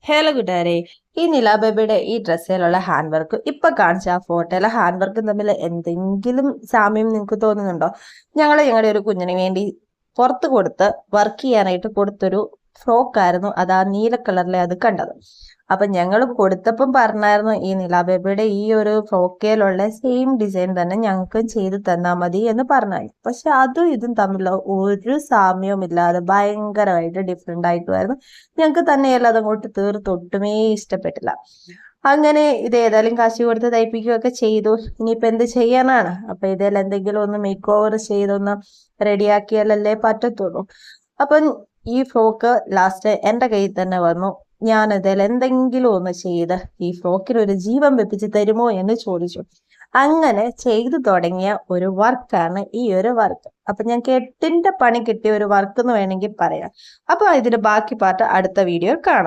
Hello കൂട്ടുകാരെ, ഈ നില ബേബിയുടെ ഈ ഡ്രസ്സിലുള്ള ഹാൻഡ് വർക്ക് ഇപ്പൊ കാണിച്ച ആ ഫോട്ടോയിലെ ഹാൻഡ് വർക്കും തമ്മിൽ എന്തെങ്കിലും സാമ്യം നിങ്ങൾക്ക് തോന്നുന്നുണ്ടോ? ഞങ്ങളുടെ ഒരു കുഞ്ഞിന് വേണ്ടി പുറത്ത് കൊടുത്ത് വർക്ക് ചെയ്യാനായിട്ട് കൊടുത്തൊരു ഫ്രോക്കായിരുന്നു അത്. ആ നീല കളറിലെ അത് കണ്ടത്. അപ്പൊ ഞങ്ങൾ കൊടുത്തപ്പം പറഞ്ഞായിരുന്നു ഈ നില ബേബിയുടെ ഈ ഒരു ഫ്രോക്കയിലുള്ള സെയിം ഡിസൈൻ തന്നെ ഞങ്ങൾക്ക് ചെയ്ത് തന്നാൽ മതി എന്ന് പറഞ്ഞു. പക്ഷെ അതും ഇതും തമ്മിലുള്ള ഒരു സാമ്യവും ഇല്ലാതെ ഭയങ്കരമായിട്ട് ഡിഫറെന്റ് ആയിട്ടുമായിരുന്നു. ഞങ്ങൾക്ക് തന്നെയല്ല അതങ്ങോട്ട് ഒട്ടുമേ ഇഷ്ടപ്പെട്ടില്ല. അങ്ങനെ ഇത് ഏതായാലും കാശ് കൊടുത്ത് തയ്പ്പിക്കുകയൊക്കെ ചെയ്തു. ഇനിയിപ്പോ എന്ത് ചെയ്യാനാണ്? അപ്പൊ ഇതിൽ എന്തെങ്കിലും ഒന്ന് മേക്ക് ഓവർ ചെയ്തൊന്ന് റെഡിയാക്കിയാലല്ലേ പറ്റത്തുള്ളൂ. അപ്പം ഈ ഫ്രോക്ക് ലാസ്റ്റ് എന്റെ കയ്യിൽ തന്നെ വന്നു. ഞാൻ ഇതിൽ എന്തെങ്കിലും ഒന്ന് ചെയ്ത് ഈ ഫ്രോക്കിന് ഒരു ജീവൻ വെപ്പിച്ച് തരുമോ എന്ന് ചോദിച്ചു. അങ്ങനെ ചെയ്തു തുടങ്ങിയ ഒരു വർക്കാണ് ഈ ഒരു വർക്ക്. അപ്പൊ ഞാൻ കെട്ടിന്റെ പണി കിട്ടിയ ഒരു വർക്ക് എന്ന് വേണമെങ്കിൽ പറയാം. അപ്പൊ ഇതിന്റെ ബാക്കി പാർട്ട് അടുത്ത വീഡിയോ കാണാം.